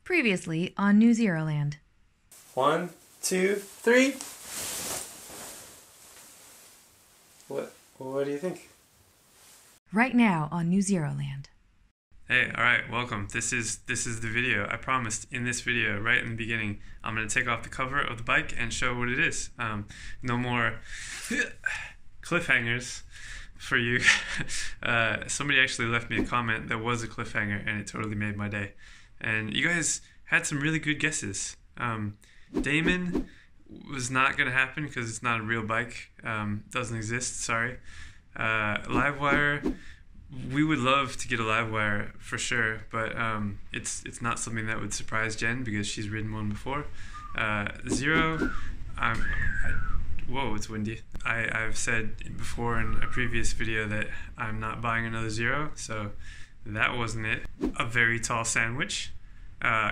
Previously on NewZeroland. 1, 2, 3. What do you think? Right now on NewZeroland. Hey, alright, welcome. This is the video. I promised in this video, right in the beginning, I'm going to take off the cover of the bike and show what it is. No more cliffhangers for you. Somebody actually left me a comment that was a cliffhanger and it totally made my day. And you guys had some really good guesses. Damon was not going to happen because it's not a real bike. Doesn't exist, sorry. Livewire, we would love to get a Livewire for sure, but it's not something that would surprise Jen because she's ridden one before. Zero, whoa, it's windy. I've said before in a previous video that I'm not buying another Zero, so that wasn't it. A very tall sandwich.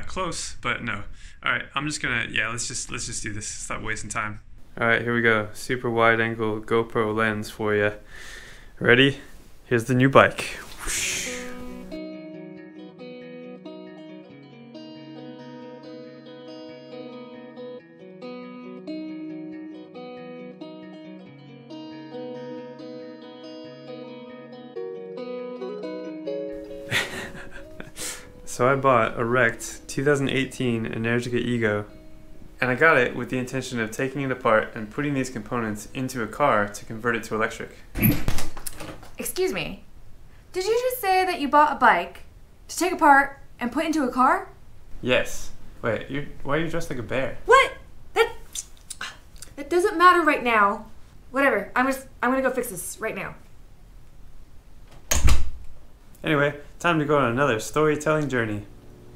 Close, but no. Alright, I'm just gonna, let's just do this. Stop wasting time. Alright, here we go. Super wide angle GoPro lens for you. Ready? Here's the new bike. Whoosh. So I bought a wrecked 2018 Energica Ego, and I got it with the intention of taking it apart and putting these components into a car to convert it to electric. Excuse me, did you just say that you bought a bike to take apart and put into a car? Yes. Wait, why are you dressed like a bear? What? That doesn't matter right now. Whatever, I'm gonna go fix this right now. Anyway, time to go on another storytelling journey.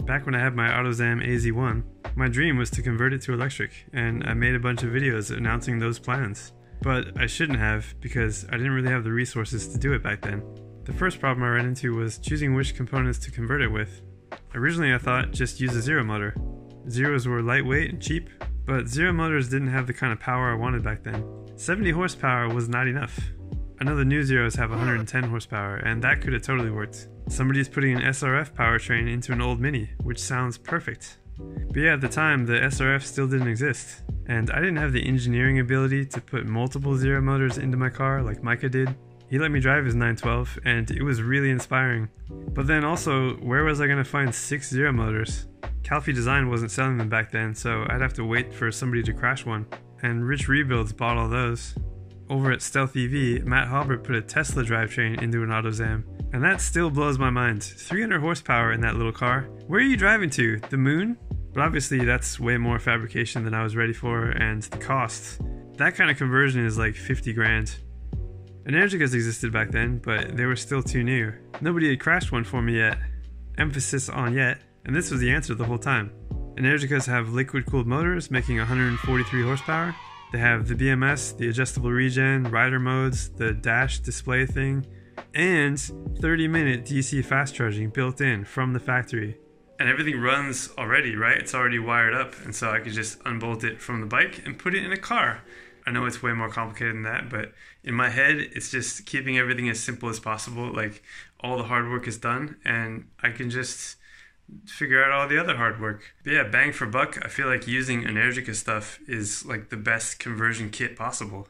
Back when I had my AutoZam AZ1, my dream was to convert it to electric, and I made a bunch of videos announcing those plans. But I shouldn't have, because I didn't really have the resources to do it back then. The first problem I ran into was choosing which components to convert it with. Originally I thought just use a Zero motor. Zeros were lightweight and cheap, but Zero motors didn't have the kind of power I wanted back then. 70 horsepower was not enough. I know the new Zeros have 110 horsepower, and that could have totally worked. Somebody's putting an SRF powertrain into an old Mini, which sounds perfect. But yeah, at the time, the SRF still didn't exist, and I didn't have the engineering ability to put multiple Zero motors into my car like Micah did. He let me drive his 912, and it was really inspiring. But then also, where was I going to find 6 Zero motors? Calfee Design wasn't selling them back then, so I'd have to wait for somebody to crash one, and Rich Rebuilds bought all those. Over at Stealth EV, Matt Halbert put a Tesla drivetrain into an AutoZam, and that still blows my mind. 300 horsepower in that little car. Where are you driving to? The moon? But obviously that's way more fabrication than I was ready for, and the cost. That kind of conversion is like 50 grand. Energicas existed back then, but they were still too new. Nobody had crashed one for me yet. Emphasis on yet, and this was the answer the whole time. Energicas have liquid-cooled motors making 143 horsepower. They have the BMS, the adjustable regen, rider modes, the dash display thing, and 30-minute DC fast charging built in from the factory. And everything runs already, right? It's already wired up, and so I could just unbolt it from the bike and put it in a car. I know it's way more complicated than that, but in my head, it's just keeping everything as simple as possible. Like, all the hard work is done, and I can just figure out all the other hard work. But yeah, bang for buck, I feel like using Energica stuff is like the best conversion kit possible.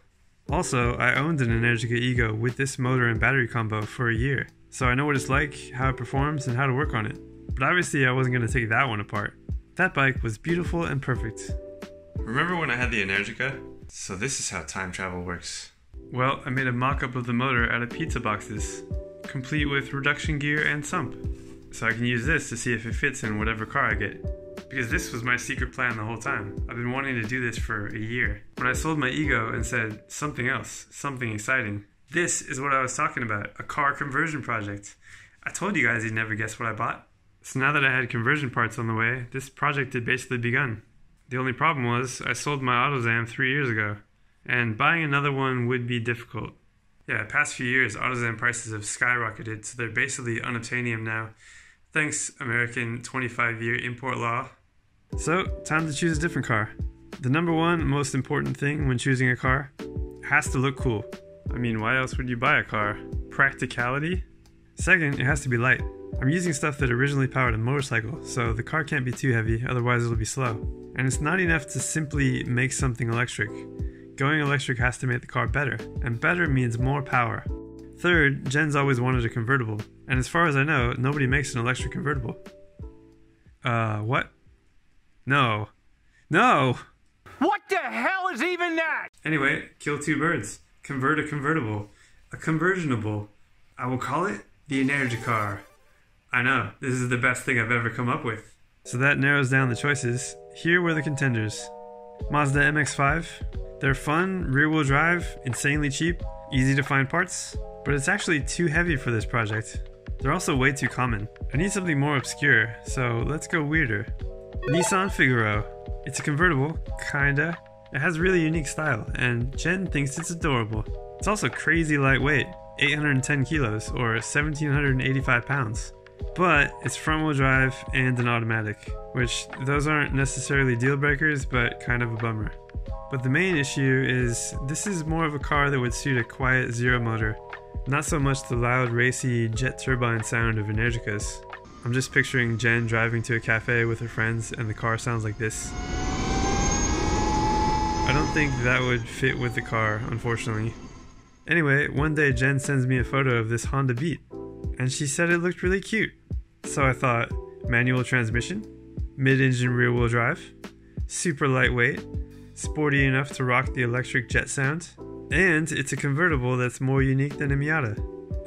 Also, I owned an Energica Ego with this motor and battery combo for a year, so I know what it's like, how it performs, and how to work on it. But obviously I wasn't going to take that one apart. That bike was beautiful and perfect. Remember when I had the Energica? So this is how time travel works. Well, I made a mock-up of the motor out of pizza boxes, complete with reduction gear and sump. So I can use this to see if it fits in whatever car I get. Because this was my secret plan the whole time. I've been wanting to do this for a year. When I sold my Ego and said something else, something exciting, this is what I was talking about, a car conversion project. I told you guys you'd never guess what I bought. So now that I had conversion parts on the way, this project had basically begun. The only problem was I sold my AutoZam 3 years ago, and buying another one would be difficult. Yeah, the past few years, AutoZam prices have skyrocketed, so they're basically unobtainium now. Thanks, American 25-year import law. So, time to choose a different car. The number one most important thing when choosing a car has to look cool. I mean, why else would you buy a car? Practicality? Second, it has to be light. I'm using stuff that originally powered a motorcycle, so the car can't be too heavy, otherwise it'll be slow. And it's not enough to simply make something electric. Going electric has to make the car better, and better means more power. Third, Jen's always wanted a convertible, and as far as I know, nobody makes an electric convertible. What? No. No! What the hell is even that? Anyway, kill two birds. Convert a convertible. A conversionable. I will call it the Energy Car. I know, this is the best thing I've ever come up with. So that narrows down the choices. Here were the contenders. Mazda MX-5. They're fun, rear-wheel drive, insanely cheap, easy to find parts, but it's actually too heavy for this project. They're also way too common. I need something more obscure, so let's go weirder. Nissan Figaro. It's a convertible, kinda. It has really unique style, and Jen thinks it's adorable. It's also crazy lightweight, 810 kilos, or 1,785 pounds. But it's front-wheel drive and an automatic, which those aren't necessarily deal breakers, but kind of a bummer. But the main issue is this is more of a car that would suit a quiet zero motor, not so much the loud racy jet turbine sound of Energicas. I'm just picturing Jen driving to a cafe with her friends and the car sounds like this. I don't think that would fit with the car, unfortunately. Anyway, one day Jen sends me a photo of this Honda Beat, and she said it looked really cute. So I thought, manual transmission, mid-engine rear-wheel drive, super lightweight, sporty enough to rock the electric jet sound, and it's a convertible that's more unique than a Miata.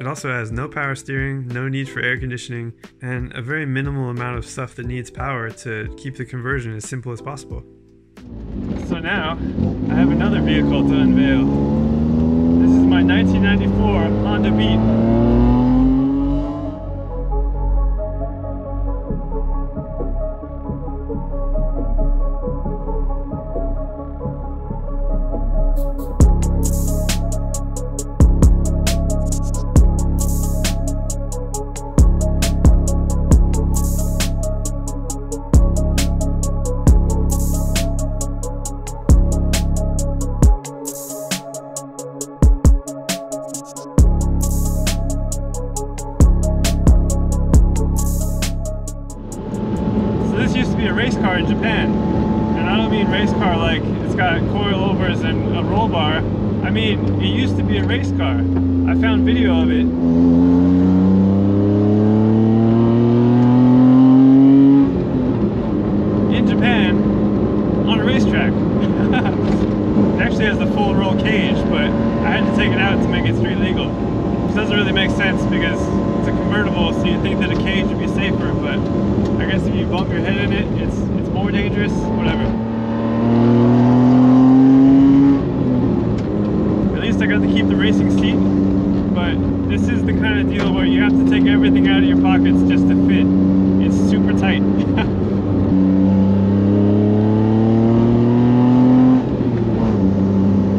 It also has no power steering, no need for air conditioning, and a very minimal amount of stuff that needs power to keep the conversion as simple as possible. So now, I have another vehicle to unveil. This is my 1994 Honda Beat. A race car in Japan, and I don't mean race car like it's got coilovers and a roll bar. I mean, it used to be a race car. I found video of it. In Japan, on a racetrack. It actually has the full roll cage, but I had to take it out to make it street legal. Which doesn't really make sense because it's a convertible, so you'd think that a cage would be safer, but I guess if you bump your head in it, it's more dangerous, whatever. At least I got to keep the racing seat, but this is the kind of deal where you have to take everything out of your pockets just to fit. It's super tight.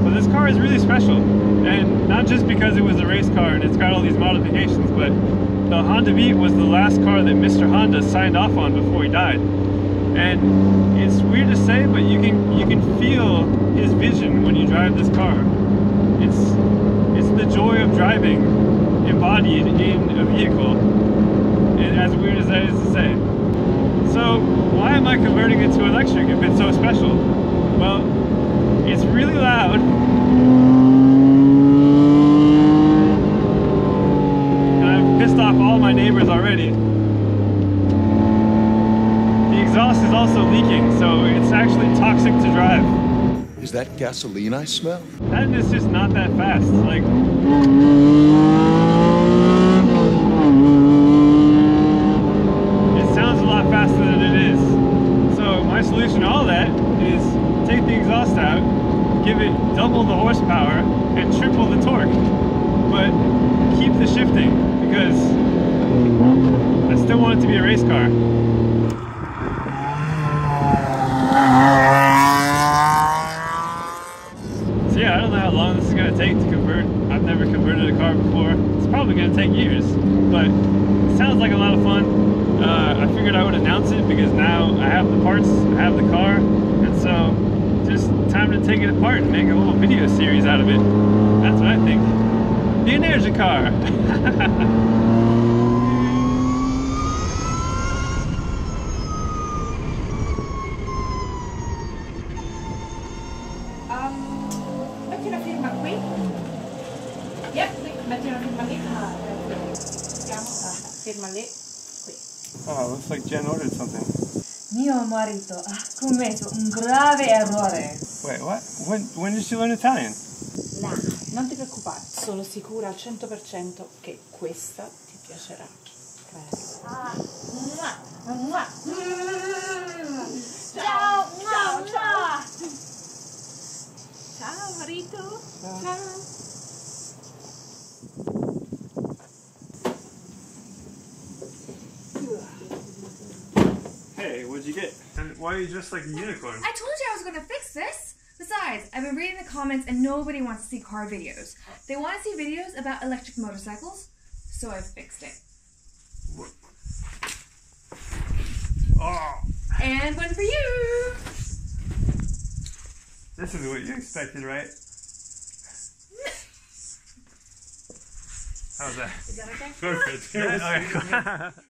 But this car is really special, and not just because it was a race car and it's got all these modifications, but the Honda Beat was the last car that Mr. Honda signed off on before he died. And it's weird to say, but you can feel his vision when you drive this car. It's the joy of driving embodied in a vehicle, as weird as that is to say. So why am I converting it to electric if it's so special? Well, it's really loud. And I've pissed off all my neighbors already. The exhaust is also leaking, so it's actually toxic to drive. Is that gasoline I smell? And it's just not that fast. Like, it sounds a lot faster than it is. So my solution to all that is take the exhaust out, give it double the horsepower, and triple the torque. But keep the shifting, because I still want it to be a race car. So yeah, I don't know how long this is going to take to convert. I've never converted a car before. It's probably going to take years, but it sounds like a lot of fun. I figured I would announce it because now I have the parts, I have the car, and so just time to take it apart and make a little video series out of it. That's what I think. The Energy Car! ferma lì, qui. Oh, looks like Jen ordered something. Mio marito ha commesso un grave errore. Wait, what? When did she learn Italian? No, non ti preoccupare, sono sicura al 100% che questa ti piacerà. Ciao, ciao, ciao. Ciao marito. Ciao. Hey, what'd you get? And why are you dressed like a unicorn? I told you I was going to fix this. Besides, I've been reading the comments and nobody wants to see car videos. They want to see videos about electric motorcycles, so I fixed it. Oh, And one for you! this is what you expected, right? How was that? Is that okay? Perfect. Yeah, okay.